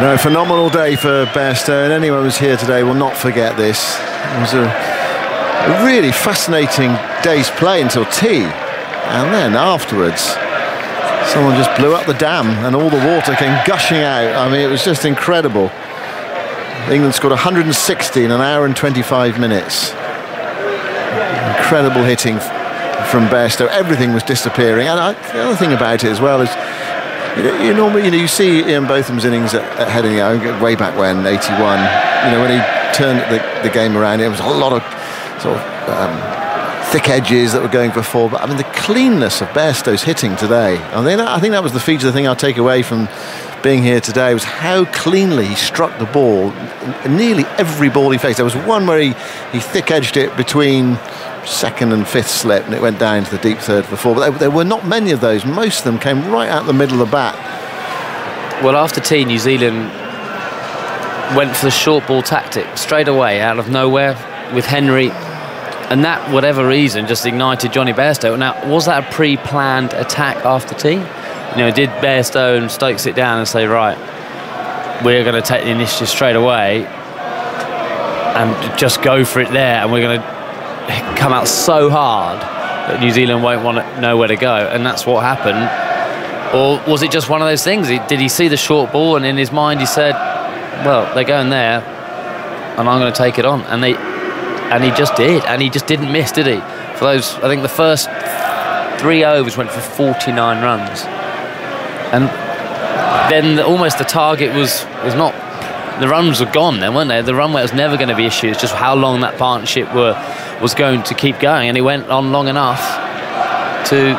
A phenomenal day for Bairstow, and anyone who's here today will not forget this. It was a really fascinating day's play until tea, and then afterwards someone just blew up the dam and all the water came gushing out. I mean, it was just incredible. England scored 160 in an hour and 25 minutes. Incredible hitting from Bairstow. Everything was disappearing, and the other thing about it as well is you normally, you see Ian Botham's innings at Headingley way back when, 81. When he turned the game around, it was a lot of sort of thick edges that were going for four. But I mean, the cleanness of Bairstow's hitting today. I think that was the feature, the thing I'll take away from being here today, was how cleanly he struck the ball. Nearly every ball he faced. There was one where he thick edged it between second and fifth slip, and it went down to the deep third for four. But there were not many of those. Most of them came right out the middle of the bat. Well, after tea, New Zealand went for the short ball tactic straight away out of nowhere with Henry, and that, whatever reason, just ignited Jonny Bairstow. Now, was that a pre-planned attack after tea? Did Bairstow and Stokes sit down and say, right, we're going to take the initiative straight away and just go for it there, and we're going to come out so hard that New Zealand won't want to know where to go, and that's what happened? Or was it just one of those things? Did he see the short ball, and in his mind he said, well, they're going there and I'm going to take it on, and he just did, and he just didn't miss, did he? For those, I think the first 3 overs went for 49 runs, and then almost the target was not, the runs were gone then, weren't they? The runway was never going to be issued. It's just how long that partnership was going to keep going, and it went on long enough to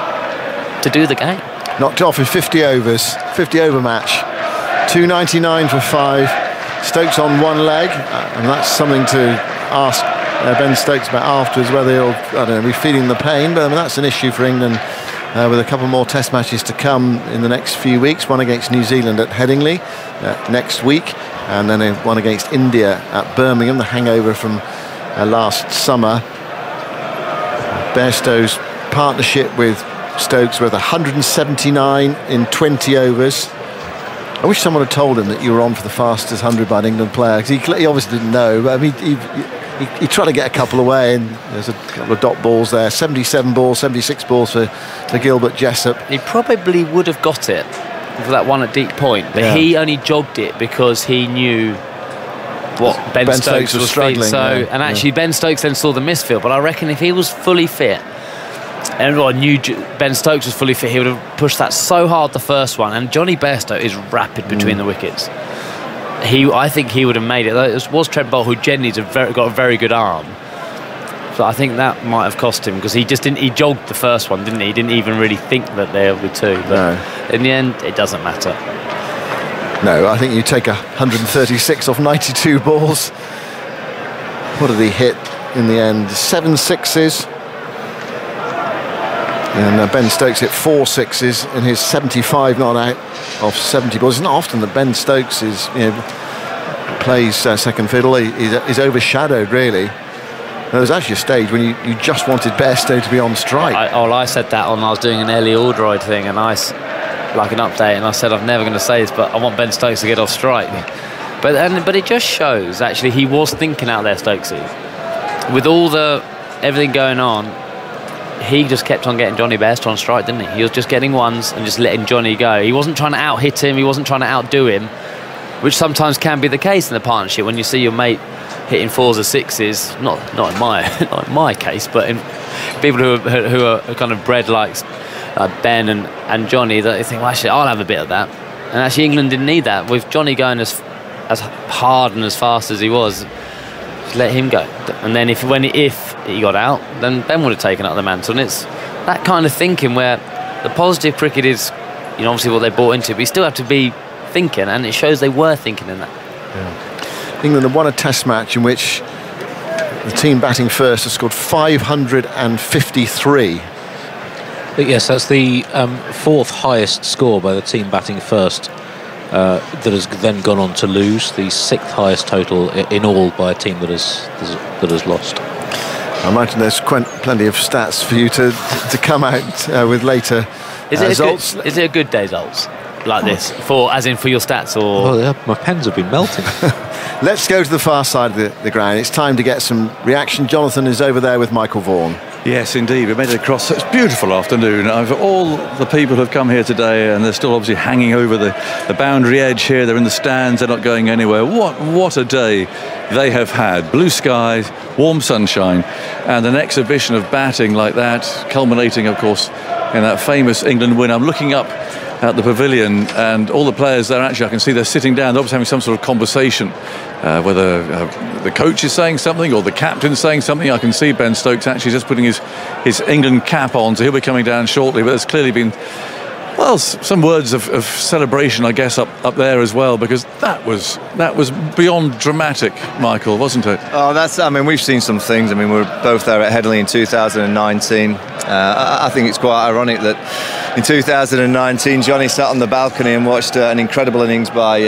do the game. Knocked off in 50 overs, 50 over match, 299 for 5. Stokes on one leg, and that's something to ask Ben Stokes about afterwards, whether he'll be feeling the pain. But I mean, that's an issue for England with a couple more Test matches to come in the next few weeks. One against New Zealand at Headingley next week, and then one against India at Birmingham, the hangover from last summer. Bairstow's partnership with Stokes with 179 in 20 overs. I wish someone had told him that you were on for the fastest 100 by an England player, because he obviously didn't know. But I mean, he tried to get a couple away, and there's a couple of dot balls there. 77 balls, 76 balls for Gilbert Jessop. He probably would have got it for that one at deep point, but he only jogged it because he knew what Ben Stokes was struggling. And actually, Ben Stokes then saw the misfield. But I reckon if he was fully fit, and everyone knew Ben Stokes was fully fit, he would have pushed that so hard the first one. And Jonny Bairstow is rapid between the wickets. I think he would have made it. It was Trent Boult, who generally got a very good arm. So I think that might have cost him, because he jogged the first one, didn't he? He didn't even really think that there would be two. But in the end, it doesn't matter. No, I think you take 136 off 92 balls. What did he hit in the end? 7 sixes. And Ben Stokes hit 4 sixes in his 75 not out off 70 balls. It's not often that Ben Stokes plays second fiddle. He's overshadowed, really. There was actually a stage when you just wanted Bairstow to be on strike. I said that on, I was doing an Ellie Alderweireld thing, and like an update, and I said I'm never going to say this, but I want Ben Stokes to get off strike. But it just shows, actually, he was thinking out there, Stokesy. With everything going on, he just kept on getting Jonny Bairstow on strike, didn't he? He was just getting ones and just letting Jonny go. He wasn't trying to out-hit him, he wasn't trying to outdo him, which sometimes can be the case in the partnership when you see your mate hitting 4s or 6s. Not in my case, but in people who are kind of bred like Ben and Jonny, that they think, well, actually, I'll have a bit of that. And actually, England didn't need that. With Jonny going as hard and as fast as he was, just let him go. And then if he got out, then Ben would have taken up the mantle. And it's that kind of thinking where the positive cricket is, obviously what they bought into, but you still have to be thinking, and it shows they were thinking in that. Yeah. England have won a Test match in which the team batting first has scored 553. But yes, that's the 4th highest score by the team batting first that has then gone on to lose. The 6th highest total in all by a team that has lost. I imagine there's plenty of stats for you to come out with later results. Is it a good day, results? like this, as in for your stats, or? Oh, yeah, my pens have been melting. Let's go to the far side of the ground. It's time to get some reaction. Jonathan is over there with Michael Vaughan. Yes, indeed. We made it across. It's a beautiful afternoon. All the people who have come here today, and they're still obviously hanging over the boundary edge here. They're in the stands. They're not going anywhere. What a day they have had. Blue skies, warm sunshine, and an exhibition of batting like that, culminating, of course, in that famous England win. I'm looking up at the pavilion, and all the players there, actually I can see they're sitting down. They're obviously having some sort of conversation, whether the coach is saying something or the captain's saying something. I can see Ben Stokes actually just putting his England cap on, so he'll be coming down shortly. But there's clearly been, well, some words of celebration, I guess, up there as well, because that was beyond dramatic, Michael, wasn't it? Oh, I mean, we've seen some things. I mean, we were both there at Headingley in 2019. I think it's quite ironic that in 2019 Johnny sat on the balcony and watched an incredible innings by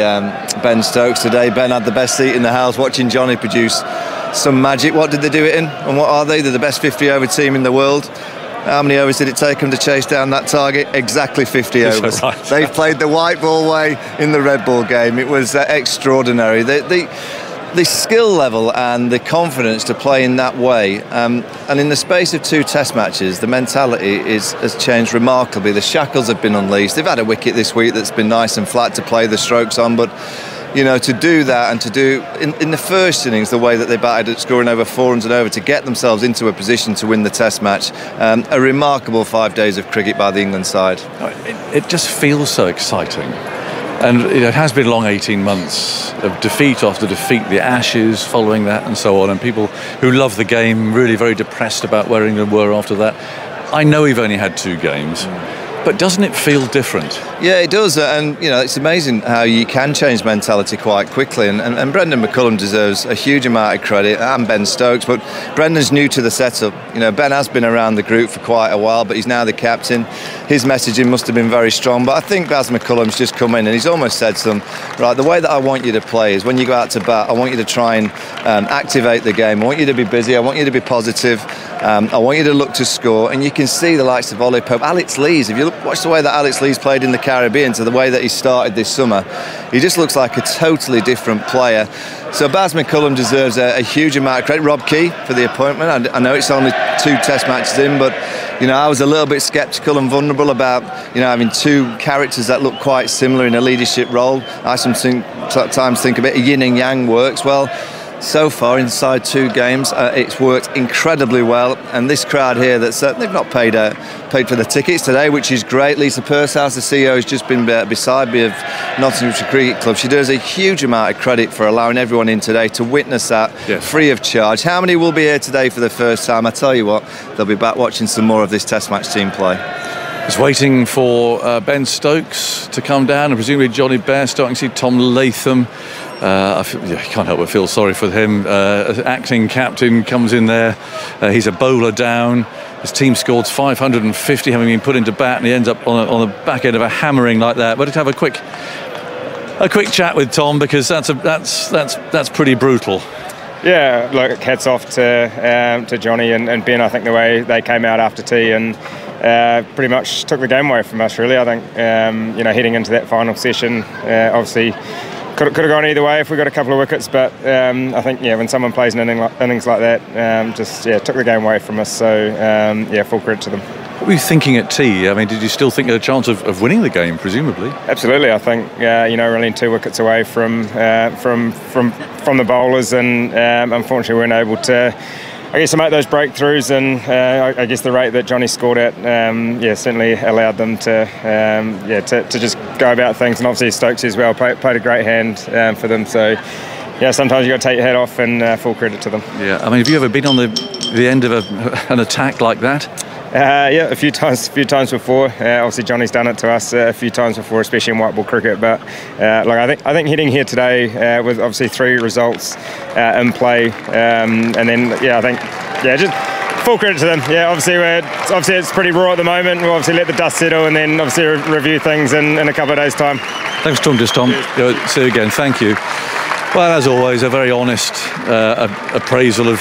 Ben Stokes. Today Ben had the best seat in the house watching Johnny produce some magic. What did they do it in, and what are they? They're the best 50 over team in the world. How many overs did it take them to chase down that target? Exactly 50 overs. Right? They've played the white ball way in the red ball game. It was extraordinary. The skill level and the confidence to play in that way, and in the space of 2 test matches, the mentality has changed remarkably. The shackles have been unleashed. They've had a wicket this week that's been nice and flat to play the strokes on, but you know, to do that and to do in the first innings the way that they batted at scoring over 400 over to get themselves into a position to win the test match, a remarkable 5 days of cricket by the England side. It just feels so exciting. And it has been a long 18 months of defeat after defeat, the Ashes following that and so on, and people who love the game really very depressed about where England were after that. I know we've only had 2 games, but doesn't it feel different? Yeah, it does, and you know, it's amazing how you can change mentality quite quickly, and Brendan McCullum deserves a huge amount of credit, and Ben Stokes, but Brendan's new to the setup. You know, Ben has been around the group for quite a while, but he's now the captain. His messaging must have been very strong, but I think Baz McCullum's just come in and he's almost said to them, right, the way that I want you to play is when you go out to bat, I want you to try and activate the game. I want you to be busy, I want you to be positive, I want you to look to score, and you can see the likes of Ollie Pope, Alex Lees. If you watch the way that Alex Lees played in the Caribbean to the way that he started this summer, he just looks like a totally different player. So Baz McCullum deserves a huge amount of credit. Rob Key for the appointment. I know it's only 2 test matches in, but you know, I was a little bit sceptical and vulnerable about, you know, having 2 characters that look quite similar in a leadership role. I sometimes think a bit of yin and yang works well. So far, inside 2 games, it's worked incredibly well. And this crowd here, they've not paid for the tickets today, which is great. Lisa Pursehouse, the CEO, has just been beside me of Nottinghamshire Cricket Club. She does a huge amount of credit for allowing everyone in today to witness that free of charge. How many will be here today for the first time? I tell you what, they'll be back watching some more of this Test match team play. Just waiting for Ben Stokes to come down, and presumably Johnny Bairstow. I can see Tom Latham. I can't help but feel sorry for him. Acting captain comes in there. He's a bowler down. His team scored 550, having been put into bat, and he ends up on the back end of a hammering like that. But let's have a quick chat with Tom, because that's pretty brutal. Yeah, look, hats off to Johnny and Ben. I think the way they came out after tea and pretty much took the game away from us, really. I think you know, heading into that final session, obviously could have gone either way if we got a couple of wickets, but I think when someone plays an innings like that, just took the game away from us. So full credit to them. What were you thinking at tea? I mean, did you still think you had a chance of winning the game, presumably? Absolutely. I think you know, we're only 2 wickets away from the bowlers, and unfortunately we weren't able to, I guess, to make those breakthroughs, and I guess the rate that Johnny scored at certainly allowed them to just go about things, and obviously Stokes as well played a great hand for them. So sometimes you got to take your head off, and full credit to them. Yeah, I mean, have you ever been on the end of an attack like that? A few times before. Obviously Johnny's done it to us a few times before, especially in white ball cricket. But I think heading here today with obviously 3 results in play, and then I think just full credit to them. Obviously it's pretty raw at the moment. We'll obviously let the dust settle, and then obviously review things in a couple of days' time. Thanks for talking to us, Tom. See you again. Thank you. Well, as always, a very honest appraisal of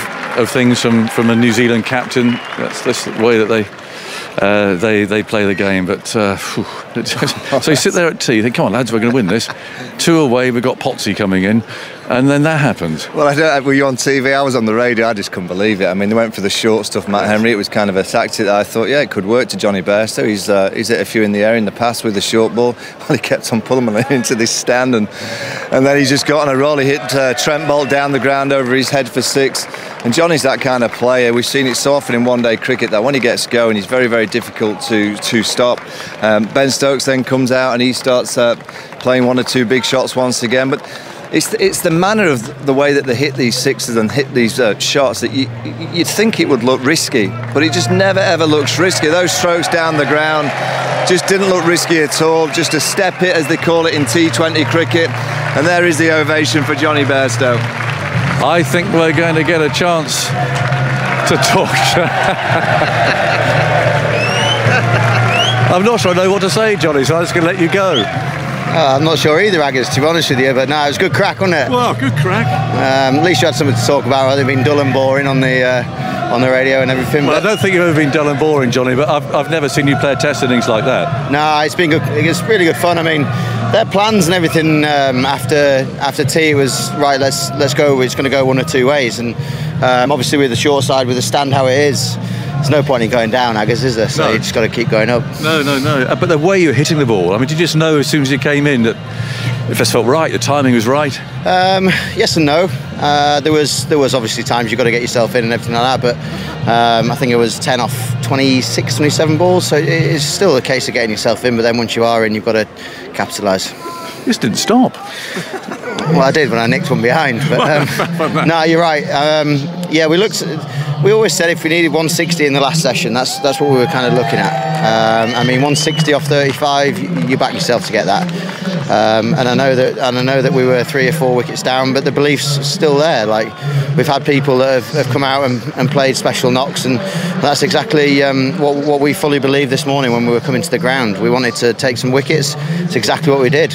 things from a New Zealand captain. That's the way that they play the game. But so you sit there at tea, you think, come on lads, we're going to win this. 2 away, we've got Potsy coming in, and then that happens. Well, were you on TV? I was on the radio. I just couldn't believe it. I mean, they went for the short stuff, Matt Henry. It was kind of a tactic that I thought, yeah, it could work to Johnny Bairstow. He's hit a few in the air in the past with the short ball. Well, he kept on pulling them into this stand, and then he's just got on a roll. He hit Trent Boult down the ground over his head for 6. And Johnny's that kind of player. We've seen it so often in one-day cricket that when he gets going, he's very, very difficult to stop. Ben Stokes then comes out and he starts playing 1 or 2 big shots once again. But it's the manner of the way that they hit these sixes and hit these shots that you'd think it would look risky, but it just never ever looks risky. Those strokes down the ground just didn't look risky at all. Just a step hit, as they call it in T20 cricket. And there is the ovation for Johnny Bairstow. I think we're going to get a chance to talk. I'm not sure I know what to say, Johnny, so I'm just going to let you go. I'm not sure either, Agus, to be honest with you, but no, it was good crack, wasn't it? Well, good crack. At least you had something to talk about rather than being dull and boring on the radio and everything. Well, I don't think you've ever been dull and boring, Johnny, but I've never seen you play a test innings like that. No, it's been good. It's really good fun. I mean, their plans and everything after tea was right. Let's go. It's going to go 1 or 2 ways, and obviously with the short side, with the stand how it is, there's no point in going down, I guess, is there? So you just got to keep going up. No. But the way you're hitting the ball, I mean, did you just know as soon as you came in that it just felt right, the timing was right? Yes and no. There was obviously times you've got to get yourself in and everything like that, but I think it was 10 off 26, 27 balls, so it's still a case of getting yourself in, but then once you are in, you've got to capitalise. You just didn't stop. Well, I did when I nicked one behind, but no, you're right. Yeah, we always said if we needed 160 in the last session, that's what we were kind of looking at. I mean, 160 off 35, you back yourself to get that. And I know that we were 3 or 4 wickets down, but the belief's still there. Like, we've had people that have come out and played special knocks, and that's exactly what we fully believed this morning when we were coming to the ground. We wanted to take some wickets. It's exactly what we did.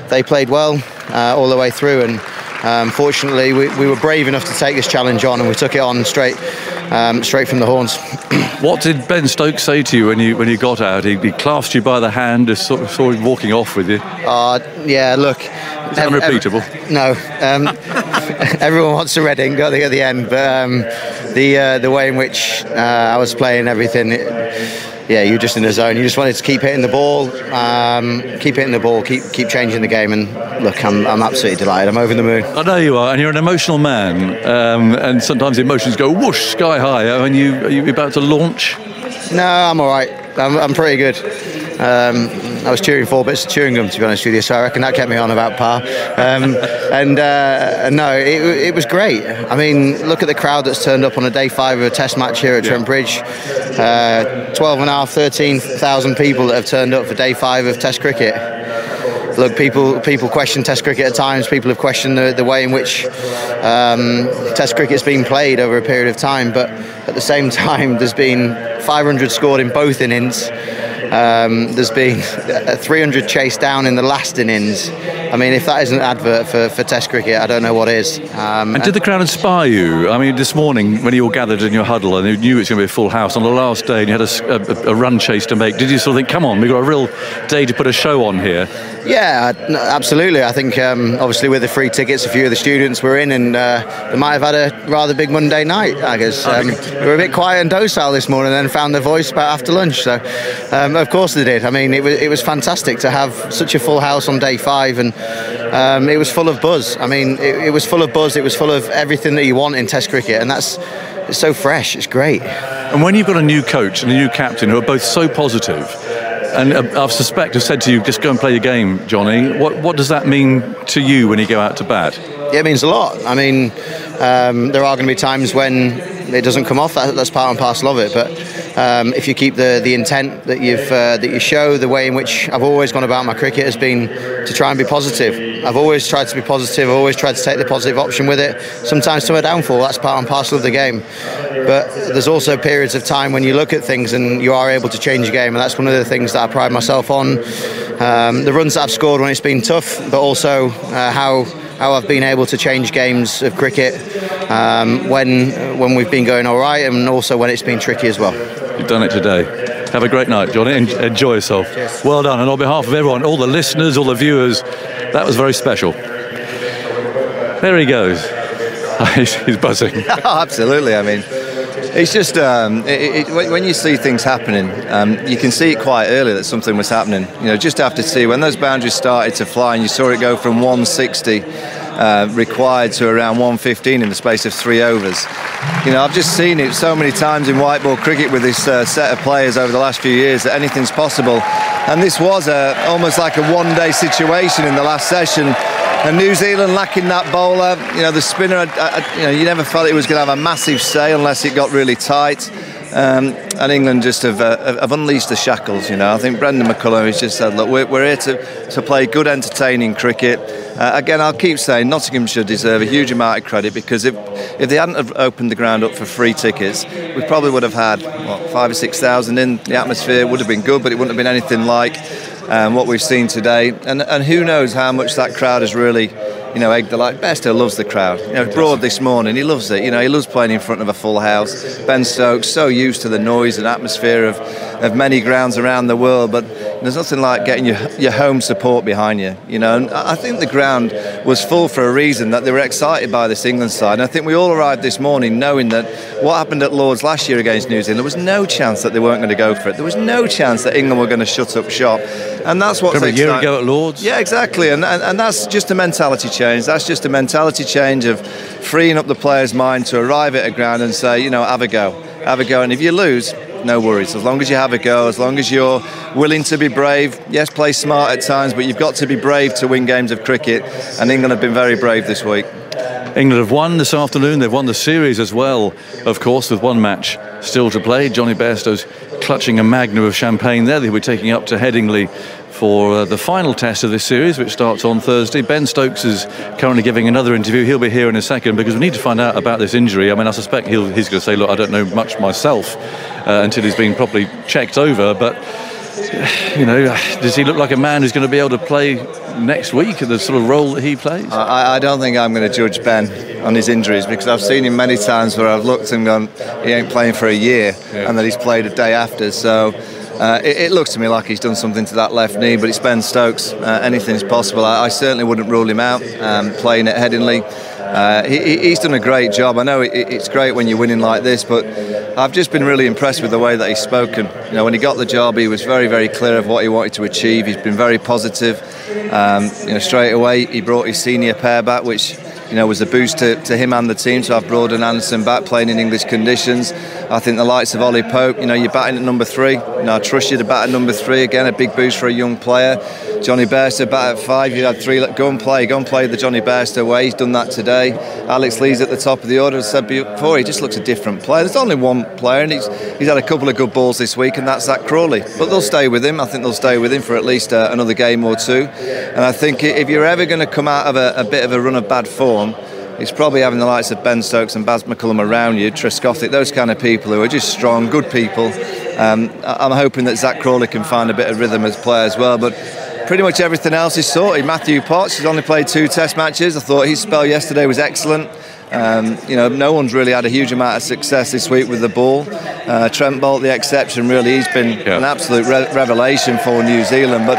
They played well all the way through, and fortunately we were brave enough to take this challenge on, and we took it on straight from the horns. What did Ben Stokes say to you when you got out? He clasped you by the hand, just sort of walking off with you. Yeah, look. It's unrepeatable. No, everyone wants a red ink at the end, but the way in which I was playing everything. Yeah, you're just in the zone. You just wanted to keep hitting the ball, keep changing the game. And look, I'm absolutely delighted. I'm over the moon. I know you are, and you're an emotional man. And sometimes the emotions go whoosh, sky high. Are you about to launch? No, I'm all right. I'm pretty good. I was chewing 4 bits of chewing gum, to be honest with you, so I reckon that kept me on about par. No, it was great. I mean, look at the crowd that's turned up on a day 5 of a test match here at Trent Bridge. 12,500, 13,000 people that have turned up for day 5 of test cricket. Look, people question test cricket at times. People have questioned the way in which test cricket's been played over a period of time, but at the same time there's been 500 scored in both innings. There's been 300 chased down in the last innings. I mean, if that isn't an advert for Test cricket, I don't know what is. And did the crowd inspire you? I mean, this morning when you all gathered in your huddle and you knew it was going to be a full house on the last day and you had a run chase to make, did you sort of think, come on, we've got a real day to put a show on here? Yeah, absolutely. I think obviously with the free tickets, a few of the students were in, and they might have had a rather big Monday night, I guess. They were a bit quiet and docile this morning and then found their voice about after lunch. So of course they did. I mean, it was fantastic to have such a full house on day 5, and it was full of buzz. I mean, it was full of buzz. It was full of everything that you want in Test cricket, and it's so fresh. It's great. And when you've got a new coach and a new captain who are both so positive, and I suspect have said to you, just go and play your game, Johnny, what does that mean to you when you go out to bat? Yeah, it means a lot. I mean, there are going to be times when it doesn't come off. That's part and parcel of it. But if you keep the intent that you show, the way in which I've always gone about my cricket has been to try and be positive. I've always tried to be positive. I've always tried to take the positive option with it. Sometimes to a downfall. That's part and parcel of the game. But there's also periods of time when you look at things and you are able to change your game, and that's one of the things that I pride myself on. The runs that I've scored when it's been tough, but also how I've been able to change games of cricket when we've been going all right, and also when it's been tricky as well. You've done it today. Have a great night, Johnny. Enjoy yourself. Cheers. Well done. And on behalf of everyone, all the listeners, all the viewers, that was very special. There he goes. He's buzzing. Oh, absolutely. I mean, it's just when you see things happening, you can see it quite early that something was happening. You know, just after tea, when those boundaries started to fly, and you saw it go from 160 required to around 115 in the space of 3 overs. You know, I've just seen it so many times in white ball cricket with this set of players over the last few years that anything's possible. And this was almost like a one-day situation in the last session. And New Zealand lacking that bowler, you know, the spinner, you know, you never felt it was going to have a massive say unless it got really tight. And England just have unleashed the shackles, you know. I think Brendan McCullum has just said, look, we're here to play good, entertaining cricket. Again, I'll keep saying Nottinghamshire deserve a huge amount of credit, because if they hadn't have opened the ground up for free tickets, we probably would have had, 5,000 or 6,000 in. The atmosphere would have been good, but it wouldn't have been anything like what we've seen today. And who knows how much that crowd has really, you know, egged the light. Bairstow loves the crowd. You know, Broad this morning, he loves it. You know, he loves playing in front of a full house. Ben Stokes, so used to the noise and atmosphere of many grounds around the world, but there's nothing like getting your home support behind you. You know, and I think the ground was full for a reason, that they were excited by this England side. And I think we all arrived this morning knowing that what happened at Lord's last year against New Zealand, there was no chance that they weren't going to go for it. There was no chance that England were going to shut up shop. And that's what's Remember a year ago at Lord's? Yeah, exactly. And that's just a mentality change. That's just a mentality change of freeing up the player's mind to arrive at a ground and say, you know, have a go. Have a go. And if you lose, no worries. As long as you have a go, as long as you're willing to be brave. Yes, play smart at times, but you've got to be brave to win games of cricket. And England have been very brave this week. England have won this afternoon. They've won the series as well, of course, with one match still to play. Johnny Bairstow's clutching a magnum of champagne there. They'll be taking up to Headingley for the final test of this series, which starts on Thursday. Ben Stokes is currently giving another interview. He'll be here in a second, because we need to find out about this injury. I mean, I suspect he's going to say, look, I don't know much myself until he's been properly checked over. But, you know, does he look like a man who's going to be able to play next week in the sort of role that he plays? I don't think I'm going to judge Ben on his injuries, because I've seen him many times where I've looked and gone, he ain't playing for a year, and then he's played a day after. So it looks to me like he's done something to that left knee, but it's Ben Stokes. Anything's possible. I certainly wouldn't rule him out playing at Headingley. He's done a great job. I know it's great when you're winning like this, but I've just been really impressed with the way that he's spoken. You know, when he got the job, he was very, very clear of what he wanted to achieve. He's been very positive. You know, straight away he brought his senior pair back, which, you know, was a boost to him and the team to have Broad and Anderson back playing in English conditions. I think the likes of Ollie Pope, you know, you're batting at number 3. You know, I trust you to bat at number 3 again, a big boost for a young player. Johnny Bairstow bat at 5. You had 3. Go and play the Johnny Bairstow way. He's done that today. Alex Lee's at the top of the order. As I said before, he just looks a different player. There's only one player, and he's had a couple of good balls this week, and that's Zach Crawley. But they'll stay with him. I think they'll stay with him for at least another game or two. And I think if you're ever going to come out of a bit of a run of bad form, it's probably having the likes of Ben Stokes and Baz McCullum around you, Trescothick, those kind of people who are just strong, good people. I'm hoping that Zach Crawley can find a bit of rhythm as player as well. But pretty much everything else is sorted. Matthew Potts has only played 2 test matches. I thought his spell yesterday was excellent. You know, no one's really had a huge amount of success this week with the ball. Trent Boult, the exception, really. He's been an absolute revelation for New Zealand. But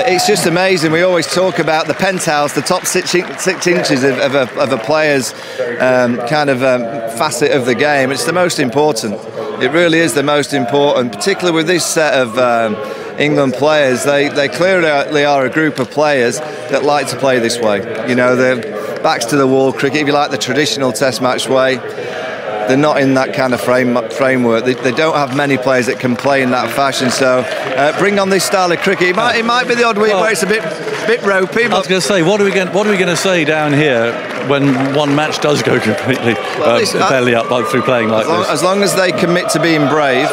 it's just amazing. We always talk about the penthouse, the top 6 inches of a player's facet of the game. It's the most important. It really is the most important, particularly with this set of England players. They clearly are a group of players that like to play this way. You know, they're backs to the wall cricket, if you like, the traditional test match way. They're not in that kind of framework. They don't have many players that can play in that fashion. So bring on this style of cricket. It might be the odd week where it's a bit ropey. I was going to say, what are we going to say down here when one match does go completely belly up through playing like this? As long as they commit to being brave.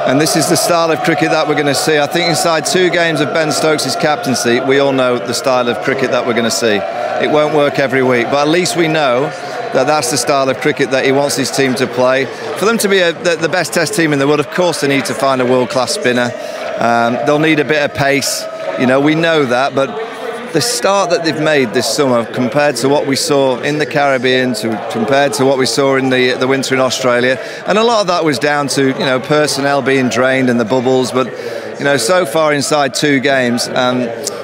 And this is the style of cricket that we're going to see. I think inside 2 games of Ben Stokes' captaincy, we all know the style of cricket that we're going to see. It won't work every week, but at least we know that that's the style of cricket that he wants his team to play. For them to be the best test team in the world, of course they need to find a world-class spinner. They'll need a bit of pace. You know, we know that, but the start that they've made this summer compared to what we saw in the Caribbean, compared to what we saw in the winter in Australia, and a lot of that was down to personnel being drained and the bubbles, but so far inside 2 games,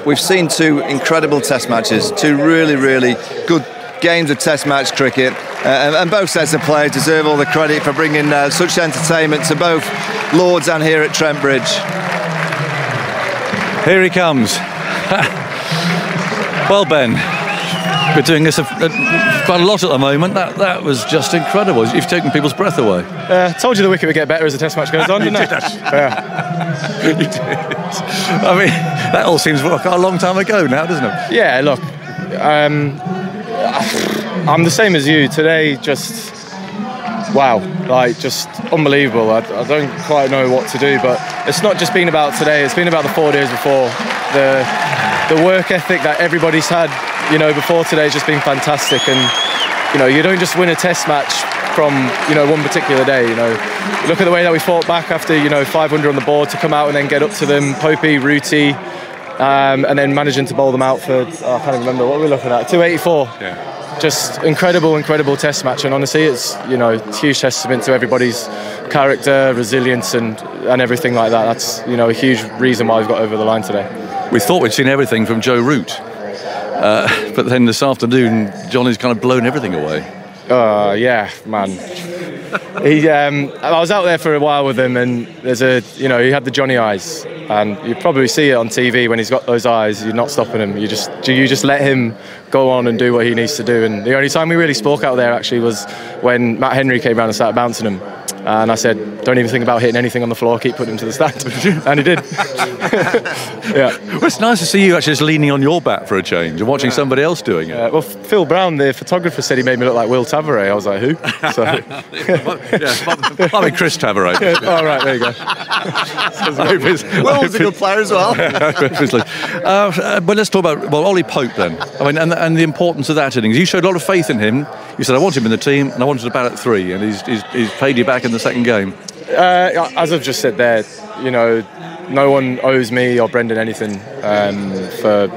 we've seen 2 incredible test matches, 2 really, really good games of test match cricket, and both sets of players deserve all the credit for bringing such entertainment to both Lords and here at Trent Bridge. Here he comes. Well, Ben, we're doing this quite a lot at the moment. That was just incredible. You've taken people's breath away. Told you the wicket would get better as the test match goes on, didn't I? Yeah. You did. I mean, that all seems like a long time ago now, doesn't it? Yeah, look, I'm the same as you. Today, just wow, like just unbelievable. I don't quite know what to do, but it's not just been about today. It's been about the 4 days before. The work ethic that everybody's had, before today has just been fantastic. And you don't just win a test match from one particular day. Look at the way that we fought back after 500 on the board to come out and then get up to them. Popey, Rooty, and then managing to bowl them out for I can't even remember what we're looking at. 284. Yeah. Just incredible test match, and honestly, it's it's huge testament to everybody's character, resilience, and everything like that. That's a huge reason why we've got over the line today. We thought we'd seen everything from Joe Root, but then this afternoon, Johnny's kind of blown everything away. Yeah, man. I was out there for a while with him, and there's he had the Johnny eyes, and you probably see it on TV when he's got those eyes. You're not stopping him. You just let him go on and do what he needs to do. And the only time we really spoke out there actually was when Matt Henry came round and started bouncing him. And I said, don't even think about hitting anything on the floor, keep putting him to the stand. And he did. Yeah. Well, it's nice to see you actually just leaning on your bat for a change and watching somebody else doing it. Well, Phil Brown, the photographer, said he made me look like Will Tavares. I was like, who? So. I mean, Chris Tavares. Yeah. Oh, right, there you go. Will's a good player as well. But let's talk about, Ollie Pope then. I mean, and the importance of that innings. You showed a lot of faith in him. You said, I want him in the team, and I wanted to bat at 3, and he's paid you back in the second game. As I've just said there, no one owes me or Brendan anything for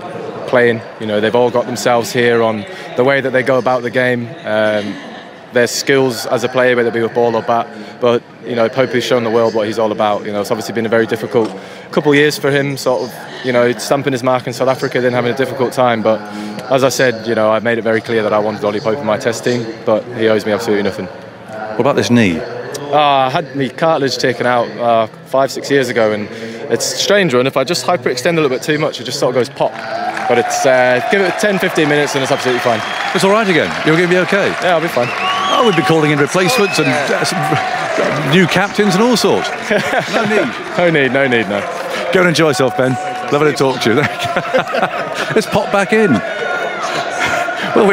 playing. They've all got themselves here on the way that they go about the game, their skills as a player, whether it be with ball or bat. But Popey's shown the world what he's all about. It's obviously been a very difficult couple of years for him, sort of, stamping his mark in South Africa, then having a difficult time. But as I said, I've made it very clear that I wanted Ollie Pope in my test team, but he owes me absolutely nothing. What about this knee? I had my cartilage taken out 5-6 years ago, and it's a strange one. If I just hyperextend a little bit too much, it just sort of goes pop. But it's give it 10-15 minutes and it's absolutely fine. It's all right again? You're going to be okay? Yeah, I'll be fine. Oh, we'll be calling in replacements and new captains and all sorts. No need. Go and enjoy yourself, Ben. Lovely to talk to you. Let's pop back in. Well,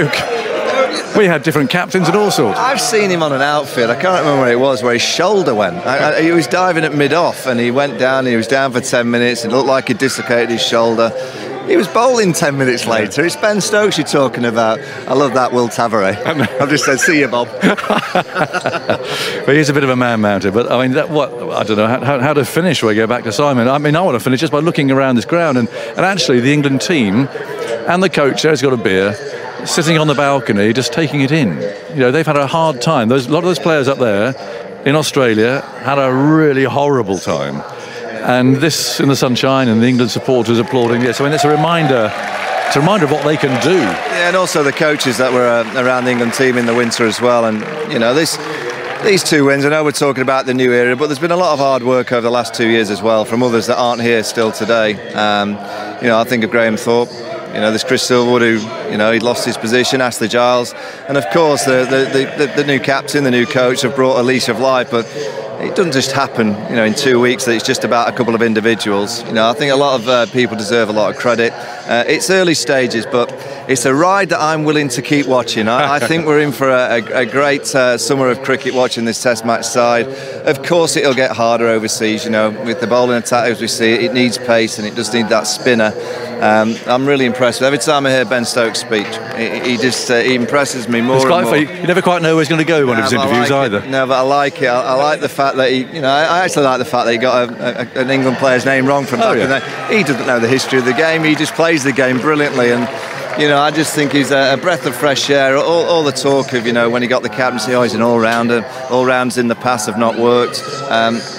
we had different captains and all sorts. I've seen him on an outfield. I can't remember where it was, where his shoulder went. He was diving at mid-off and he went down. He was down for 10 minutes. It looked like he dislocated his shoulder. He was bowling 10 minutes later. It's Ben Stokes you're talking about. I love that, Will Tavares. I've just said, see you, Bob. Well, he's a bit of a man-mounted, but I mean, I don't know how to finish when we go back to Simon. I mean, I want to finish just by looking around this ground, and actually the England team and the coach there's got a beer, sitting on the balcony, just taking it in. They've had a hard time. A lot of those players up there in Australia had a really horrible time. And this in the sunshine, and the England supporters applauding this. I mean, it's a reminder of what they can do. Yeah, and also the coaches that were around the England team in the winter as well. And, these 2 wins, I know we're talking about the new era, but there's been a lot of hard work over the last 2 years as well from others that aren't here still today. I think of Graham Thorpe. There's Chris Silverwood, who, he'd lost his position, Ashley Giles. And, of course, the new captain, the new coach have brought a leash of life. But it doesn't just happen, in 2 weeks that it's just about a couple of individuals. I think a lot of people deserve a lot of credit. It's early stages, but it's a ride that I'm willing to keep watching. I think we're in for a great summer of cricket watching this Test match side. Of course, it'll get harder overseas. With the bowling attack as we see it, it needs pace and it does need that spinner. I'm really impressed. Every time I hear Ben Stokes speak, he impresses me more. It's quite and more. funny. You never quite know where he's going to go in one of his interviews either. No, but I like it. I like the fact that I actually like the fact that he got an England player's name wrong from back in there. He doesn't know the history of the game. He just plays the game brilliantly, and I just think he's a breath of fresh air. All the talk of when he got the captaincy, he's an all-rounder. All-rounds in the past have not worked.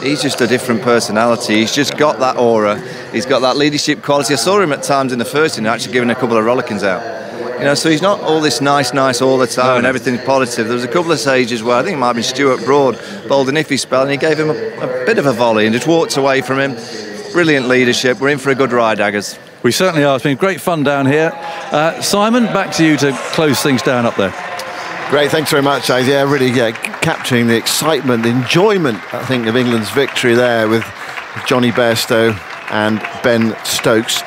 He's just a different personality. He's just got that aura. He's got that leadership quality. I saw him at times in the first inning actually giving a couple of rollickins out. So he's not all this nice all the time and everything's positive. There was a couple of stages where I think it might have been Stuart Broad bowled an iffy spell and he gave him a bit of a volley and just walked away from him. Brilliant leadership. We're in for a good ride, Aggers. We certainly are. It's been great fun down here. Simon, back to you to close things down up there. Great, thanks very much, Isaac. Yeah, really capturing the excitement, the enjoyment, I think, of England's victory there with Jonny Bairstow and Ben Stokes.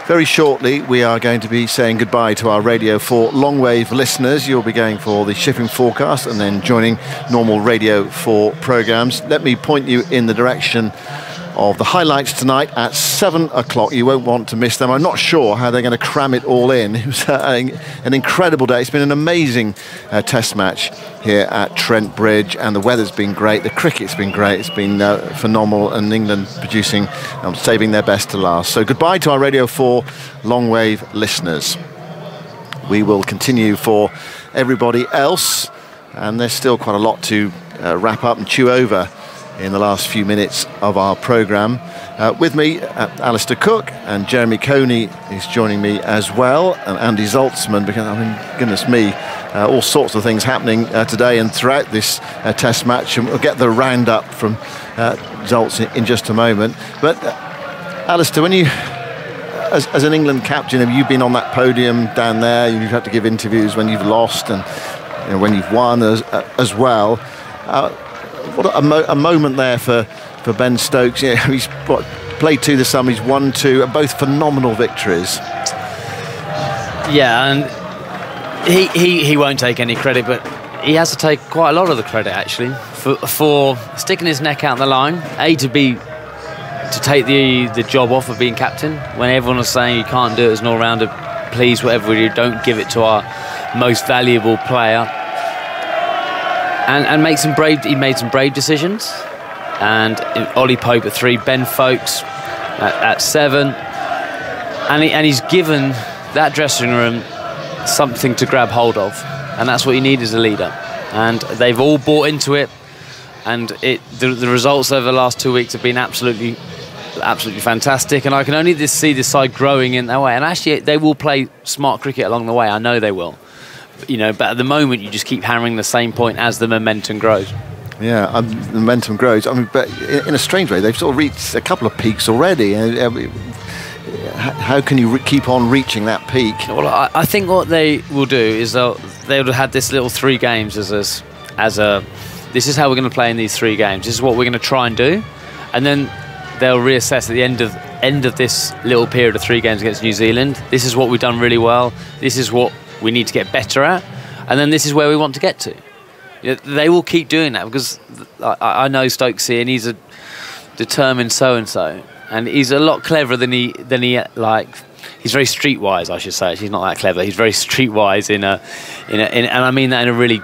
Very shortly, we are going to be saying goodbye to our Radio 4 long-wave listeners. You'll be going for the shipping forecast and then joining normal Radio 4 programmes. Let me point you in the direction of the highlights tonight at 7 o'clock. You won't want to miss them. I'm not sure how they're going to cram it all in. It was an incredible day. It's been an amazing test match here at Trent Bridge, and the weather's been great. The cricket's been great. It's been phenomenal, and England producing, saving their best to last. So goodbye to our Radio 4 long wave listeners. We will continue for everybody else, and there's still quite a lot to wrap up and chew over in the last few minutes of our programme. With me, Alistair Cook, and Jeremy Coney is joining me as well, and Andy Zaltzman, because, goodness me, all sorts of things happening today and throughout this test match, and we'll get the roundup from Zaltz in just a moment. But Alistair, when you, as an England captain, have you been on that podium down there? You've had to give interviews when you've lost and when you've won as well. What a moment there for Ben Stokes. He's played 2 this summer, he's won 2, both phenomenal victories. Yeah, and he won't take any credit, but he has to take quite a lot of the credit actually for sticking his neck out on the line. To take the job off of being captain when everyone was saying you can't do it as an all-rounder. Please, whatever we do, don't give it to our most valuable player. And he made some brave decisions. And Ollie Pope at 3, Ben Foakes at 7, and he's given that dressing room something to grab hold of, and that's what you need as a leader. And they've all bought into it, and the results over the last 2 weeks have been absolutely fantastic. And I can only just see this side growing in that way. And actually, they will play smart cricket along the way. I know they will. But at the moment, you just keep hammering the same point as the momentum grows. Yeah, the momentum grows. But in a strange way, they've sort of reached a couple of peaks already. How can you keep on reaching that peak? Well, I think what they will do is they would have had this little 3 games as a this is how we're going to play in these 3 games. This is what we're going to try and do, and then they'll reassess at the end of this little period of 3 games against New Zealand. This is what we've done really well. This is what we need to get better at, and then this is where we want to get to. They will keep doing that because I know Stokesy, and he's a determined so-and-so, and he's a lot cleverer than he he's very streetwise, I should say. He's not that clever. He's very streetwise and I mean that in a really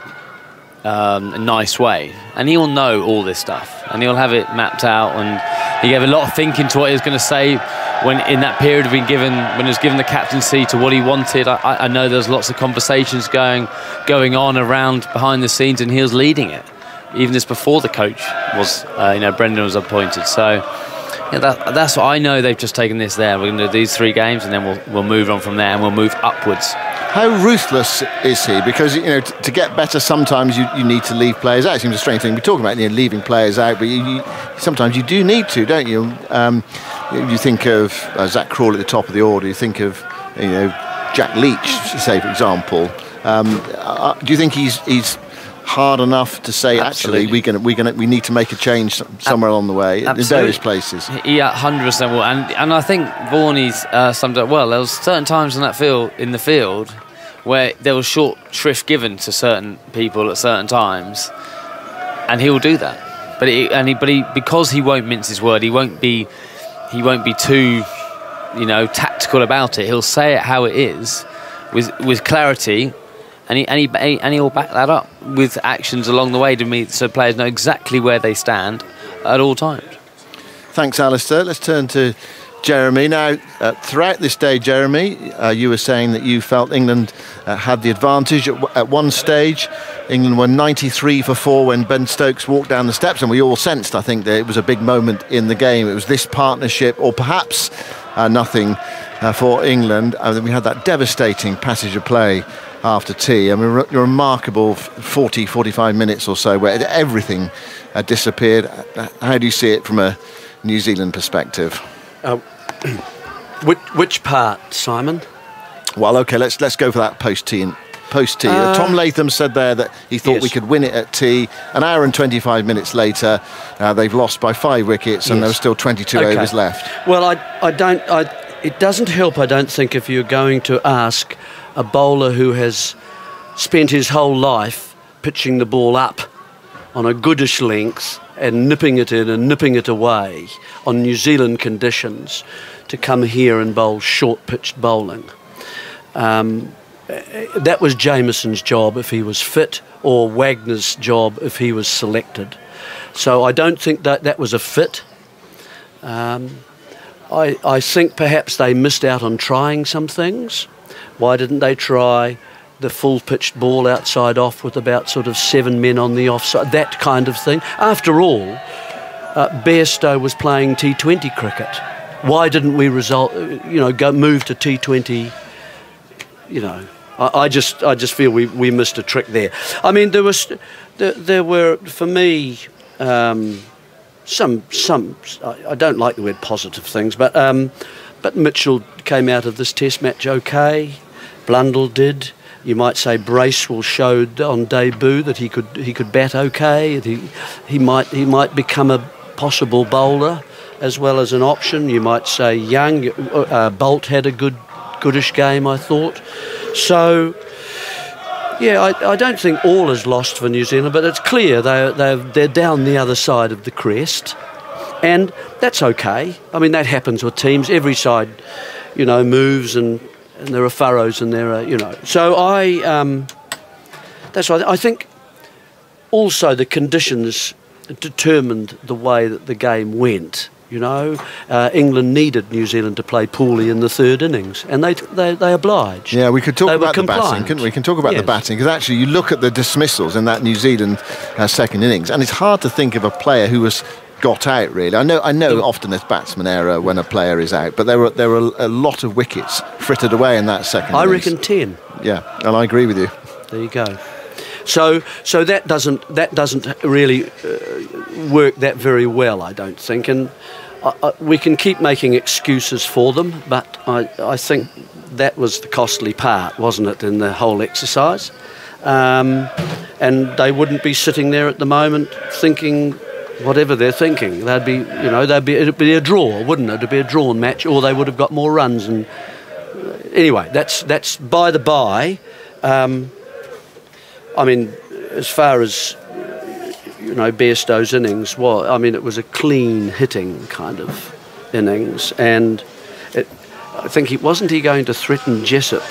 nice way. And he'll know all this stuff, and he'll have it mapped out. And he gave a lot of thinking to what he was going to say when in that period when he was given the captaincy to what he wanted. I know there's lots of conversations going on around behind the scenes, and he was leading it. Even this before the coach was, Brendan was appointed. So that's what I know. They've just taken this there. We're going to do these 3 games, and then we'll move on from there, and we'll move upwards. How ruthless is he? Because to get better, sometimes you need to leave players out. It seems a strange thing. We're talking about leaving players out, but sometimes you do need to, don't you? You think of Zach Crawley at the top of the order. You think of Jack Leach, say for example. Do you think he's hard enough to say Absolutely. actually we need to make a change somewhere along the way? Absolutely. In various places? Yeah, 100% will. And I think Varney's summed it up well. There was certain times in the field where there was short shrift given to certain people at certain times, and he will do that. But he because he won't mince his word, he won't be too you know, tactical about it. He'll say it how it is, with clarity, and he'll back that up with actions along the way to me, so players know exactly where they stand at all times. Thanks, Alistair. Let's turn to Jeremy. Now, throughout this day, Jeremy, you were saying that you felt England had the advantage. At one stage, England were 93 for 4 when Ben Stokes walked down the steps, and we all sensed, I think, that it was a big moment in the game. It was this partnership, or perhaps nothing for England. And then we had that devastating passage of play after tea. I mean, remarkable 40, 45 minutes or so where everything disappeared. How do you see it from a New Zealand perspective? Which part, Simon? Well, okay, let's go for that post-tea. Tom Latham said there that he thought we could win it at tea. An hour and 25 minutes later, they've lost by 5 wickets, and there were still 22 overs left. Well, it doesn't help, I don't think, if you're going to ask a bowler who has spent his whole life pitching the ball up on a goodish length and nipping it in and nipping it away on New Zealand conditions to come here and bowl short-pitched bowling. That was Jamieson's job if he was fit, or Wagner's job if he was selected. So I don't think that was a fit. I think perhaps they missed out on trying some things. Why didn't they try the full-pitched ball outside off with about sort of 7 men on the offside, that kind of thing? After all, Bairstow was playing T20 cricket. Why didn't we move to T20? You know, I just feel we missed a trick there. I mean, there were for me some I don't like the word positive things, but Mitchell came out of this Test match okay. Blundell did. You might say Bracewell showed on debut that he could bat okay. He might become a possible bowler as well as an option. You might say Young, Bolt had a goodish game, I thought. So yeah, I don't think all is lost for New Zealand, but it's clear they're down the other side of the crest, and that's okay. I mean, that happens with teams. Every side, moves and there are furrows and there are, So that's why I think also the conditions determined the way that the game went. England needed New Zealand to play poorly in the third innings, and they obliged. Yeah, we could talk about the batting, couldn't we? We can talk about the batting, because actually you look at the dismissals in that New Zealand second innings, and it's hard to think of a player who was got out, really. I know often there's batsman error when a player is out, but there were a lot of wickets frittered away in that second innings. I reckon 10. Yeah, and I agree with you. There you go. So that doesn't really work that very well, I don't think, and we can keep making excuses for them, but I think that was the costly part, wasn't it, in the whole exercise? And they wouldn't be sitting there at the moment thinking whatever they're thinking. It'd be a draw, wouldn't it? It'd be a drawn match, or they would have got more runs. And anyway, that's by the by. I mean, as far as Bairstow's innings, it was a clean hitting kind of innings, and I think he going to threaten Jessup.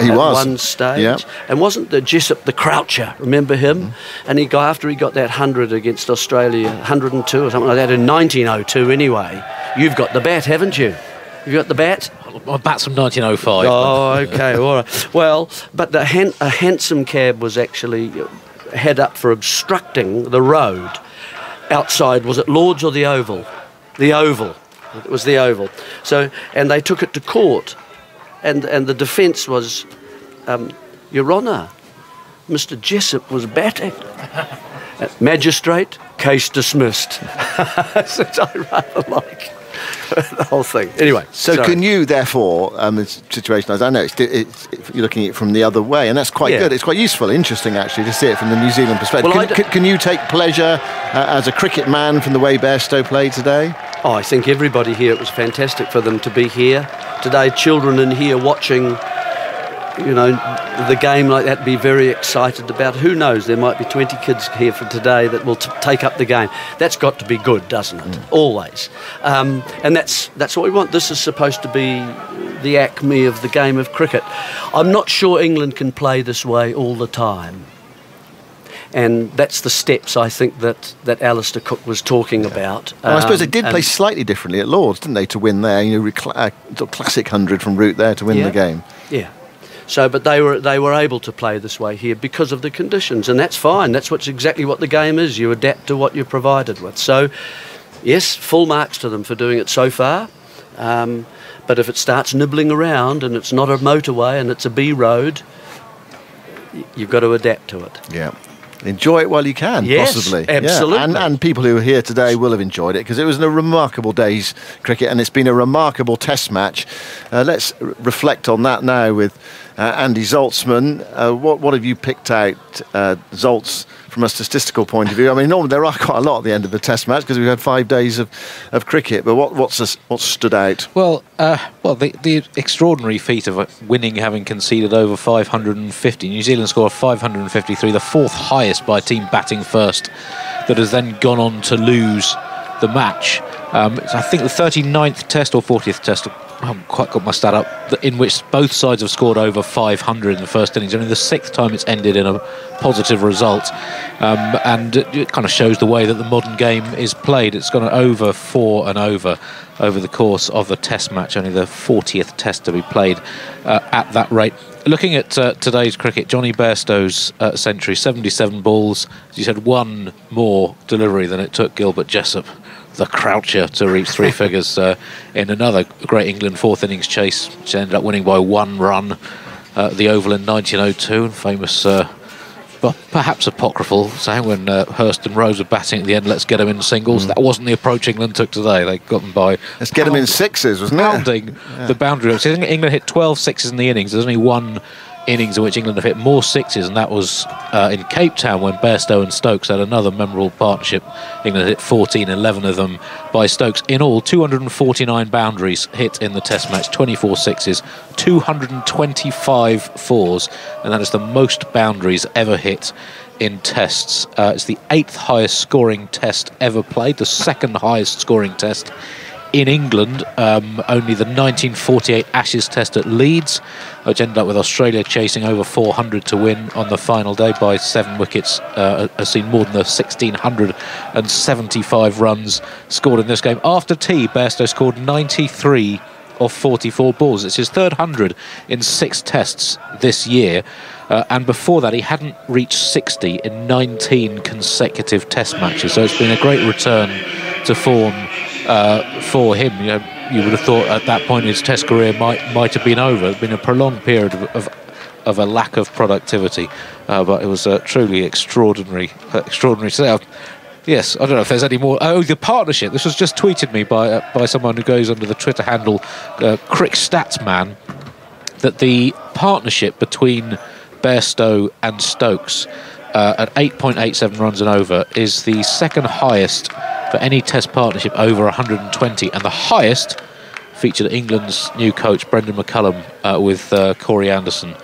He was one stage, yeah. And wasn't the Jessup the croucher? Remember him? And after he got that 100 against Australia, 102 or something like that in 1902. Anyway, you've got the bat, haven't you? You've got the bat. My bat's from 1905. Oh, okay, all right. Well, but a hansom cab was actually head up for obstructing the road outside. Was it Lord's or the Oval? The Oval. It was the Oval. So, and they took it to court, and the defence was, Your Honour, Mr. Jessup was batting. Magistrate, case dismissed. So I rather like the whole thing. Anyway, so sorry. Can you, therefore, the situation, as I know, you're looking at it from the other way, and that's quite good. It's quite useful, interesting, actually, to see it from the New Zealand perspective. Well, can you take pleasure as a cricket man from the way Bairstow played today? Oh, I think everybody here, it was fantastic for them to be here today. Children in here watching the game like that, be very excited about. Who knows? There might be 20 kids here for today that will take up the game. That's got to be good, doesn't it? Always. And that's what we want. This is supposed to be the acme of the game of cricket. I'm not sure England can play this way all the time. And that's the steps, I think, that Alistair Cook was talking about. Well, I suppose they did play slightly differently at Lords, didn't they, to win there? Sort of classic 100 from root there to win the game. Yeah. So, but they were able to play this way here because of the conditions, and that's fine. That's exactly what the game is. You adapt to what you're provided with. So, yes, full marks to them for doing it so far. But if it starts nibbling around and it's not a motorway and it's a B road, you've got to adapt to it. Yeah. Enjoy it while you can, possibly. Absolutely. Yeah. And people who are here today will have enjoyed it because it was a remarkable day's cricket and it's been a remarkable test match. Let's reflect on that now with Andy Zaltzman. What have you picked out, Zaltz, from a statistical point of view? I mean, normally there are quite a lot at the end of the test match because we've had 5 days of cricket, but what stood out? Well, the extraordinary feat of winning, having conceded over 550. New Zealand scored 553, the 4th highest by a team batting first, that has then gone on to lose the match. I think the 39th test or 40th test, I haven't quite got my stat up, in which both sides have scored over 500 in the first innings. Only the 6th time it's ended in a positive result. And it kind of shows the way that the modern game is played. It's gone over 4 and over the course of the test match. Only the 40th test to be played at that rate. Looking at today's cricket, Johnny Bairstow's century, 77 balls. As you said, 1 more delivery than it took Gilbert Jessop, the croucher, to reach 3 figures in another great England 4th innings chase, which ended up winning by 1 run at the Oval in 1902. And famous, but perhaps apocryphal saying when Hurst and Rose were batting at the end, let's get them in singles. That wasn't the approach England took today. They got them by let's get them in sixes, wasn't it? Pounding the boundary. So England hit 12 sixes in the innings. There's only 1 innings in which England have hit more sixes, and that was in Cape Town when Bairstow and Stokes had another memorable partnership. England hit 14, 11 of them by Stokes. In all, 249 boundaries hit in the test match, 24 sixes, 225 fours, and that is the most boundaries ever hit in tests. It's the 8th highest scoring test ever played, the 2nd highest scoring test in England. Only the 1948 Ashes test at Leeds, which ended up with Australia chasing over 400 to win on the final day by 7 wickets, has seen more than the 1,675 runs scored in this game. After tea, Bairstow scored 93 off 44 balls. It's his 3rd 100 in 6 tests this year. And before that, he hadn't reached 60 in 19 consecutive test matches. So it's been a great return to form for him. You would have thought at that point his test career might have been over. It's been a prolonged period of a lack of productivity, but it was truly extraordinary setup. Yes, I don't know if there's any more. Oh, the partnership. This was just tweeted me by someone who goes under the Twitter handle Crick Statsman, that the partnership between Bairstow and Stokes at 8.87 runs and over is the 2nd highest for any test partnership over 120, and the highest featured England's new coach Brendan McCullum with Corey Anderson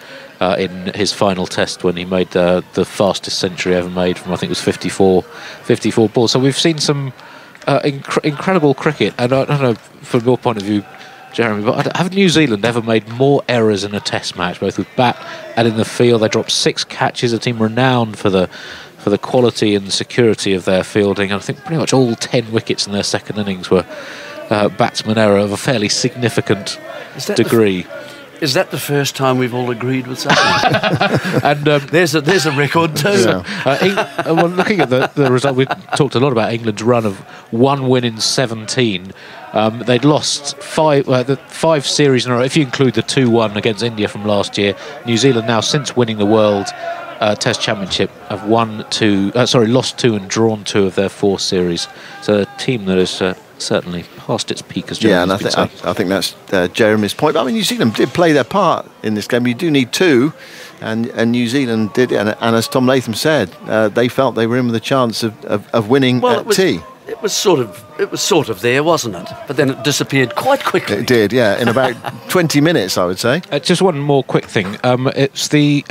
in his final test when he made the fastest century ever made from, I think it was 54 balls. So we've seen some incredible cricket, and I don't know from your point of view, Jeremy, but have New Zealand ever made more errors in a test match, both with bat and in the field? They dropped 6 catches, a team renowned for the quality and security of their fielding. I think pretty much all 10 wickets in their 2nd innings were batsman error of a fairly significant degree. Is that the first time we've all agreed with something? And there's a record too. Yeah. Well, looking at the result, we talked a lot about England's run of 1 win in 17. They'd lost 5 series in a row, if you include the 2-1 against India from last year. New Zealand now, since winning the World Test Championship, have lost 2 and drawn 2 of their 4 series. So a team that is certainly past its peak, as Jeremy I think that's Jeremy's point. But I mean, New Zealand did play their part in this game. You do need 2, and New Zealand did, and as Tom Latham said, they felt they were in with a chance of winning at tea. it was sort of there, wasn't it? But then it disappeared quite quickly. It did, yeah, in about 20 minutes, I would say. Just one more quick thing. It's the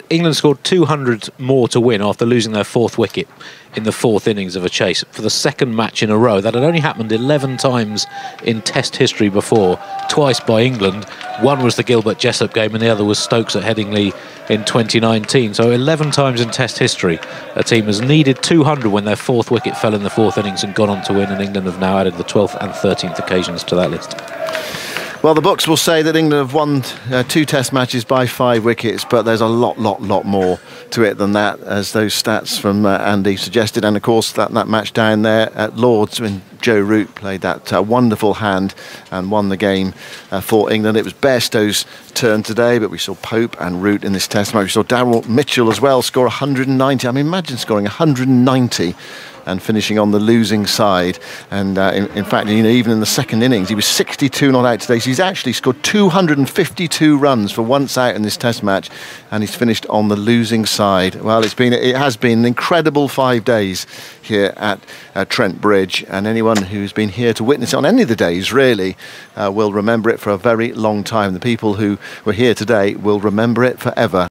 England scored 200 more to win after losing their 4th wicket in the 4th innings of a chase for the 2nd match in a row. That had only happened 11 times in Test history before, twice by England. One was the Gilbert Jessop game and the other was Stokes at Headingley in 2019. So 11 times in Test history a team has needed 200 when their 4th wicket fell in the 4th innings and gone on to win, and England have now added the 12th and 13th occasions to that list. Well, the books will say that England have won 2 Test matches by 5 wickets, but there's a lot more to it than that, as those stats from Andy suggested. And of course, that match down there at Lords when Joe Root played that wonderful hand and won the game for England. It was Bairstow's turn today, but we saw Pope and Root in this Test match. We saw Daryl Mitchell as well score 190. I mean, imagine scoring 190 and finishing on the losing side. And in fact, even in the 2nd innings, he was 62 not out today. So he's actually scored 252 runs for once out in this Test match, and he's finished on the losing side. Well, it has been an incredible 5 days here at Trent Bridge, and anyone who's been here to witness it on any of the days really will remember it for a very long time. The people who were here today will remember it forever.